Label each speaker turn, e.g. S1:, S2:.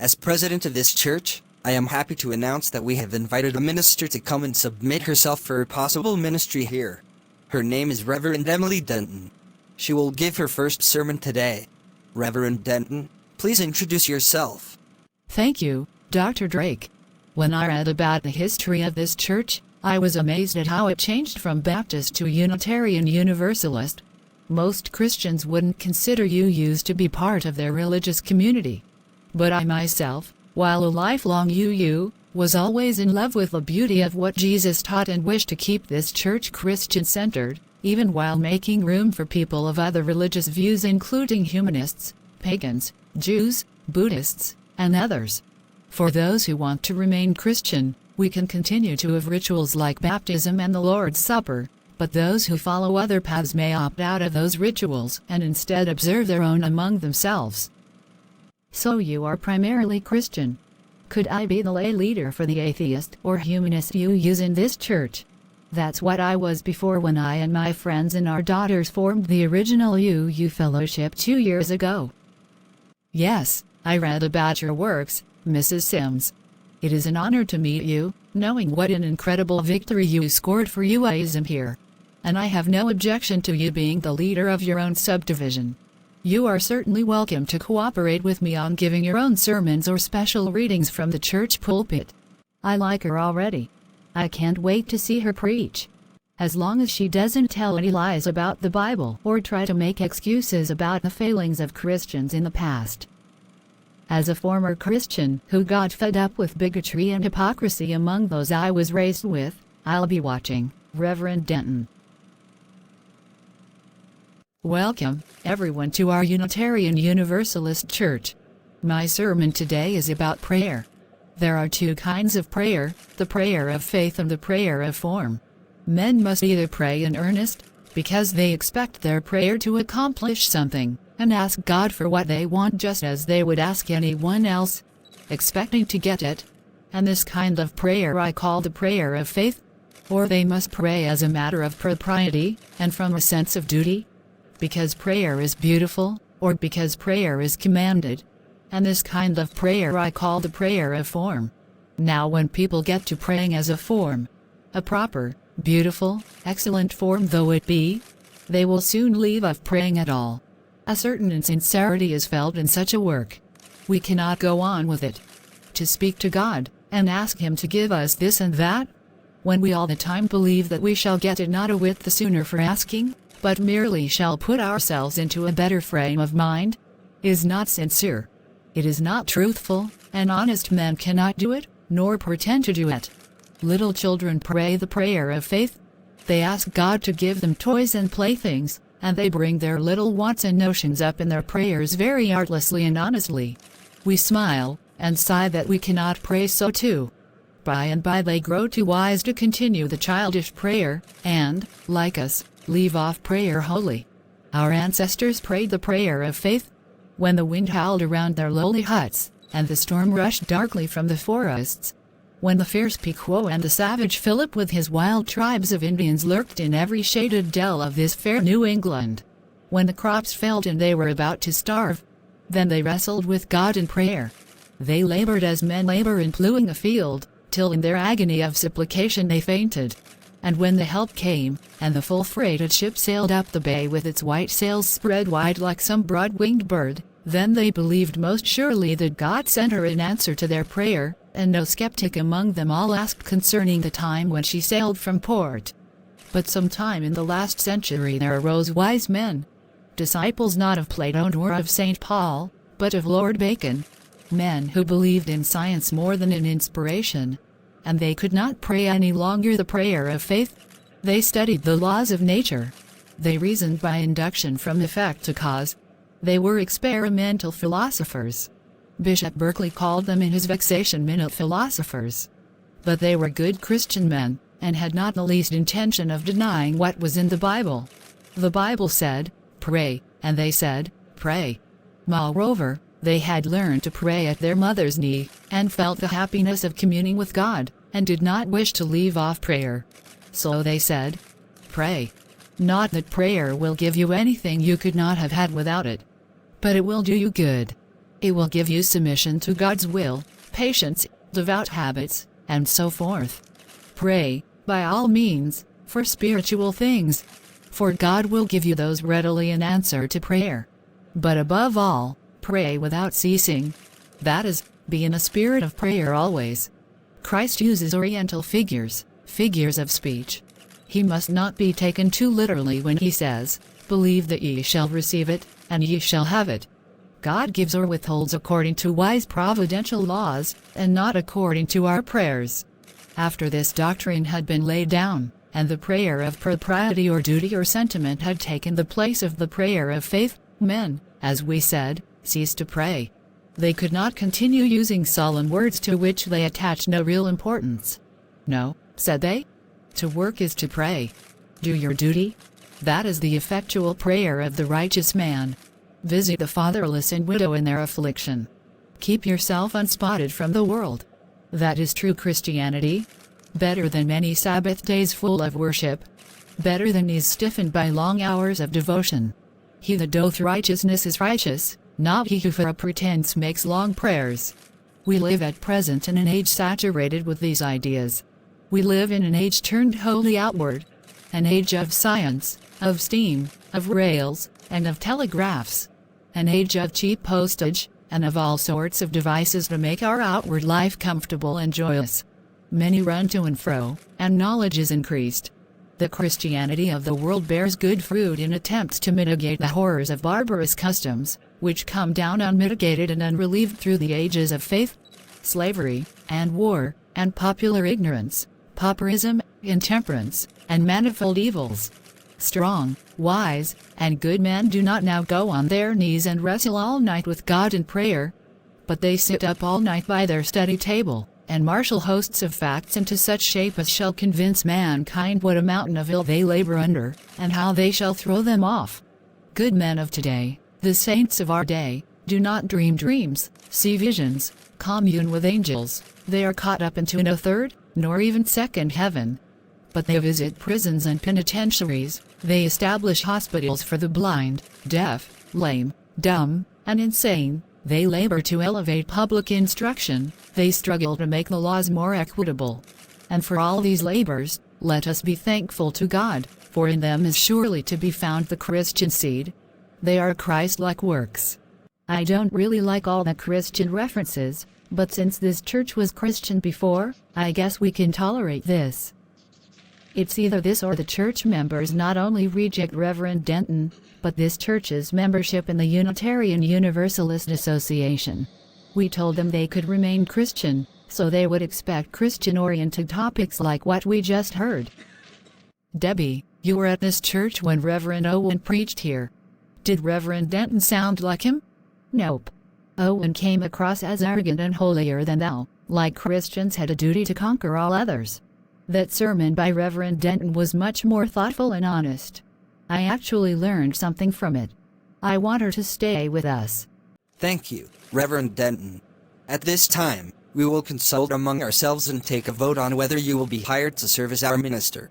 S1: As president of this church, I am happy to announce that we have invited a minister to come and submit herself for a possible ministry here. Her name is Reverend Emily Denton. She will give her first sermon today. Reverend Denton, please introduce yourself.
S2: Thank you, Dr. Drake. When I read about the history of this church, I was amazed at how it changed from Baptist to Unitarian Universalist. Most Christians wouldn't consider UUs to be part of their religious community. But I myself, while a lifelong UU, was always in love with the beauty of what Jesus taught and wished to keep this church Christian-centered, even while making room for people of other religious views including humanists, pagans, Jews, Buddhists, and others. For those who want to remain Christian, we can continue to have rituals like baptism and the Lord's Supper, but those who follow other paths may opt out of those rituals and instead observe their own among themselves. So you are primarily Christian. Could I be the lay leader for the atheist or humanist UUs in this church? That's what I was before when I and my friends and our daughters formed the original UU Fellowship 2 years ago. Yes, I read about your works, Mrs. Sims. It is an honor to meet you, knowing what an incredible victory you scored for UAism here. And I have no objection to you being the leader of your own subdivision. You are certainly welcome to cooperate with me on giving your own sermons or special readings from the church pulpit. I like her already. I can't wait to see her preach. As long as she doesn't tell any lies about the Bible or try to make excuses about the failings of Christians in the past. As a former Christian who got fed up with bigotry and hypocrisy among those I was raised with, I'll be watching, Reverend Denton. Welcome, everyone, to our Unitarian Universalist Church. My sermon today is about prayer. There are two kinds of prayer, the prayer of faith and the prayer of form. Men must either pray in earnest, because they expect their prayer to accomplish something, and ask God for what they want just as they would ask anyone else, expecting to get it. And this kind of prayer I call the prayer of faith. Or they must pray as a matter of propriety, and from a sense of duty, because prayer is beautiful, or because prayer is commanded. And this kind of prayer I call the prayer of form. Now when people get to praying as a form, a proper, beautiful, excellent form though it be, they will soon leave off praying at all. A certain insincerity is felt in such a work. We cannot go on with it. To speak to God, and ask Him to give us this and that, when we all the time believe that we shall get it not a whit the sooner for asking, but merely shall put ourselves into a better frame of mind, is not sincere. It is not truthful, and honest men cannot do it, nor pretend to do it. Little children pray the prayer of faith. They ask God to give them toys and playthings, and they bring their little wants and notions up in their prayers very artlessly and honestly. We smile, and sigh that we cannot pray so too. By and by they grow too wise to continue the childish prayer, and, like us, leave off prayer wholly. Our ancestors prayed the prayer of faith. When the wind howled around their lowly huts, and the storm rushed darkly from the forests. When the fierce Pequot and the savage Philip with his wild tribes of Indians lurked in every shaded dell of this fair New England. When the crops failed and they were about to starve. Then they wrestled with God in prayer. They labored as men labor in plowing a field, till in their agony of supplication they fainted. And when the help came, and the full-freighted ship sailed up the bay with its white sails spread wide like some broad-winged bird, then they believed most surely that God sent her in answer to their prayer, and no skeptic among them all asked concerning the time when she sailed from port. But sometime in the last century there arose wise men, disciples not of Plato nor of St. Paul, but of Lord Bacon, men who believed in science more than in inspiration. And they could not pray any longer the prayer of faith. They studied the laws of nature. They reasoned by induction from effect to cause. They were experimental philosophers. Bishop Berkeley called them in his Vexation Minute philosophers. But they were good Christian men, and had not the least intention of denying what was in the Bible. The Bible said, "Pray," and they said, "Pray." Moreover, they had learned to pray at their mother's knee, and felt the happiness of communing with God, and did not wish to leave off prayer. So they said, "Pray." Not that prayer will give you anything you could not have had without it. But it will do you good. It will give you submission to God's will, patience, devout habits, and so forth. Pray, by all means, for spiritual things, for God will give you those readily in answer to prayer. But above all, pray without ceasing. That is, be in a spirit of prayer always. Christ uses oriental figures of speech. He must not be taken too literally when he says, "Believe that ye shall receive it, and ye shall have it." God gives or withholds according to wise providential laws, and not according to our prayers. After this doctrine had been laid down, and the prayer of propriety or duty or sentiment had taken the place of the prayer of faith, men, as we said, ceased to pray. They could not continue using solemn words to which they attached no real importance. "No," said they, "to work is to pray. Do your duty. That is the effectual prayer of the righteous man. Visit the fatherless and widow in their affliction. Keep yourself unspotted from the world. That is true Christianity. Better than many Sabbath days full of worship. Better than knees stiffened by long hours of devotion. He that doth righteousness is righteous, not he who for a pretense makes long prayers." We live at present in an age saturated with these ideas. We live in an age turned wholly outward. An age of science, of steam, of rails, and of telegraphs. An age of cheap postage, and of all sorts of devices to make our outward life comfortable and joyous. Many run to and fro, and knowledge is increased. The Christianity of the world bears good fruit in attempts to mitigate the horrors of barbarous customs, which come down unmitigated and unrelieved through the ages of faith, slavery, and war, and popular ignorance, pauperism, intemperance, and manifold evils. Strong, wise, and good men do not now go on their knees and wrestle all night with God in prayer, but they sit up all night by their study table, and marshal hosts of facts into such shape as shall convince mankind what a mountain of ill they labor under, and how they shall throw them off. Good men of today, the saints of our day, do not dream dreams, see visions, commune with angels, they are caught up into no third, nor even second heaven. But they visit prisons and penitentiaries, they establish hospitals for the blind, deaf, lame, dumb, and insane, they labor to elevate public instruction, they struggle to make the laws more equitable. And for all these labors, let us be thankful to God, for in them is surely to be found the Christian seed. They are Christ-like works. I don't really like all the Christian references, but since this church was Christian before, I guess we can tolerate this. It's either this or the church members not only reject Reverend Denton, but this church's membership in the Unitarian Universalist Association. We told them they could remain Christian, so they would expect Christian-oriented topics like what we just heard. Debbie, you were at this church when Reverend Owen preached here. Did Reverend Denton sound like him? Nope. Owen came across as arrogant and holier than thou, like Christians had a duty to conquer all others. That sermon by Reverend Denton was much more thoughtful and honest. I actually learned something from it. I want her to stay with us.
S1: Thank you, Reverend Denton. At this time, we will consult among ourselves and take a vote on whether you will be hired to serve as our minister.